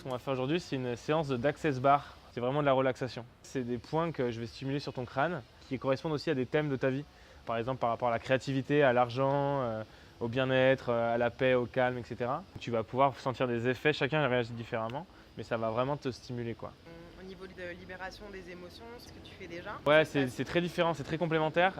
qu'on va faire aujourd'hui, c'est une séance d'Access Bar. C'est vraiment de la relaxation. C'est des points que je vais stimuler sur ton crâne qui correspondent aussi à des thèmes de ta vie. Par exemple, par rapport à la créativité, à l'argent, au bien-être, à la paix, au calme, etc. Tu vas pouvoir sentir des effets, chacun réagit différemment, mais ça va vraiment te stimuler, quoi. Au niveau de libération des émotions, ce que tu fais déjà? Ouais, c'est très différent, c'est très complémentaire.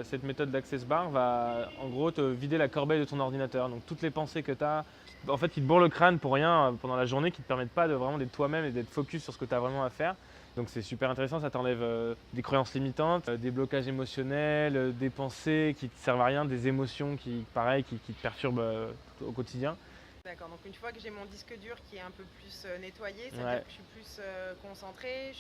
Cette méthode d'Access Bar va en gros te vider la corbeille de ton ordinateur. Donc toutes les pensées que tu as, en fait, qui te bourrent le crâne pour rien pendant la journée, qui ne te permettent pas de vraiment d'être toi-même et d'être focus sur ce que tu as vraiment à faire. Donc c'est super intéressant, ça t'enlève des croyances limitantes, des blocages émotionnels, des pensées qui ne te servent à rien, des émotions pareil, qui te perturbent au quotidien. D'accord, donc une fois que j'ai mon disque dur qui est un peu plus nettoyé, ça veut Ouais. dire que je suis plus concentrée,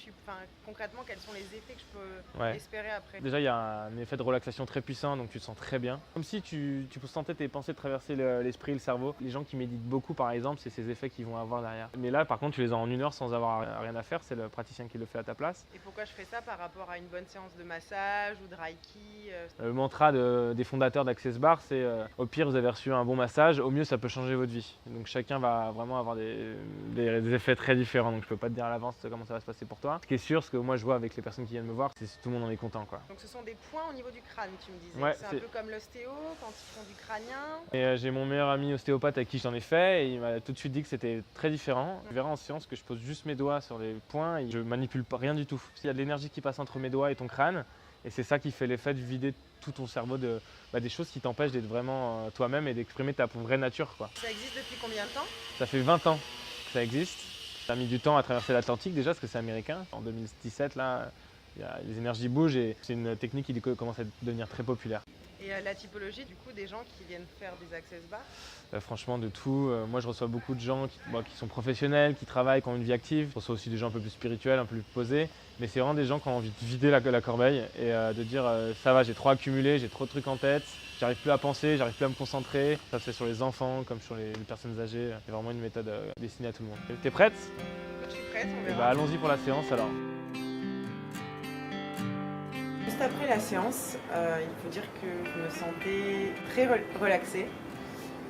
concrètement, quels sont les effets que je peux Ouais. espérer après? Déjà, il y a un effet de relaxation très puissant, donc tu te sens très bien. Comme si tu sentais tes pensées traverser l'esprit, le cerveau. Les gens qui méditent beaucoup, par exemple, c'est ces effets qu'ils vont avoir derrière. Mais là, par contre, tu les as en 1 heure sans avoir rien à faire. C'est le praticien qui le fait à ta place. Et pourquoi je fais ça par rapport à une bonne séance de massage ou de Reiki? Le mantra des fondateurs d'Access Bar, c'est au pire, vous avez reçu un bon massage, au mieux, ça peut changer votre vie. Donc chacun va vraiment avoir des effets très différents. Donc je peux pas te dire à l'avance comment ça va se passer pour toi. Ce qui est sûr, ce que moi je vois avec les personnes qui viennent me voir, c'est que tout le monde en est content, quoi. Donc ce sont des points au niveau du crâne, tu me disais. Ouais, c'est un peu comme l'ostéo quand ils font du crânien. Et j'ai mon meilleur ami ostéopathe avec qui j'en ai fait et il m'a tout de suite dit que c'était très différent. Tu verras en séance que je pose juste mes doigts sur les points et je manipule pas rien du tout. Il y a de l'énergie qui passe entre mes doigts et ton crâne et c'est ça qui fait l'effet de vider tout ton cerveau des choses qui t'empêchent d'être vraiment toi-même et d'exprimer ta vraie nature, quoi. Ça existe depuis combien de temps? Ça fait 20 ans que ça existe. Ça a mis du temps à traverser l'Atlantique déjà parce que c'est américain. En 2017, là, les énergies bougent et c'est une technique qui commence à devenir très populaire. Et la typologie du coup des gens qui viennent faire des Access Bar? Franchement, de tout. Moi, je reçois beaucoup de gens qui sont professionnels, qui travaillent, qui ont une vie active. Je reçois aussi des gens un peu plus spirituels, un peu plus posés. Mais c'est vraiment des gens qui ont envie de vider la corbeille et de dire ça va, j'ai trop accumulé, j'ai trop de trucs en tête, j'arrive plus à penser, j'arrive plus à me concentrer. Ça se fait sur les enfants comme sur les personnes âgées. C'est vraiment une méthode destinée à tout le monde. T'es prête? Je suis prête, on Et verra. allons-y pour la séance alors. Juste après la séance, il faut dire que je me sentais très relaxée.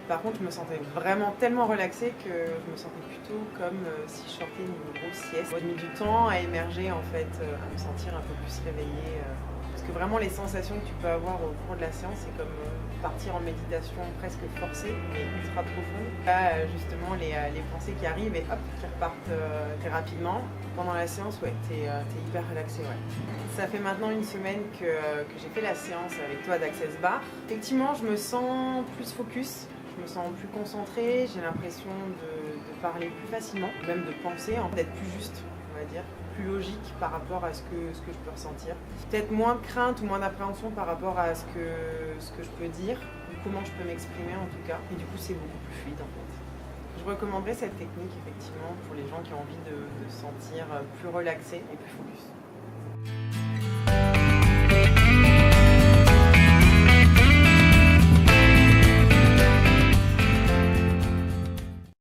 Par contre, je me sentais vraiment tellement relaxée que je me sentais plutôt comme si je sortais une grosse sieste. J'ai mis du temps à émerger en fait, à me sentir un peu plus réveillée. Parce que vraiment les sensations que tu peux avoir au cours de la séance, c'est comme partir en méditation presque forcée, mais ultra profonde. Là, justement, les pensées qui arrivent et hop, qui repartent très rapidement. Pendant la séance, ouais, t'es hyper relaxé, ouais. Ça fait maintenant 1 semaine que j'ai fait la séance avec toi d'Access Bar. Effectivement, je me sens plus focus. Je me sens plus concentrée, j'ai l'impression de parler plus facilement, même de penser, d'être plus juste, on va dire, plus logique par rapport à ce que je peux ressentir. Peut-être moins de crainte ou moins d'appréhension par rapport à ce que je peux dire, ou comment je peux m'exprimer en tout cas. Et du coup, c'est beaucoup plus fluide en fait. Je recommanderais cette technique effectivement pour les gens qui ont envie de se sentir plus relaxés et plus focus.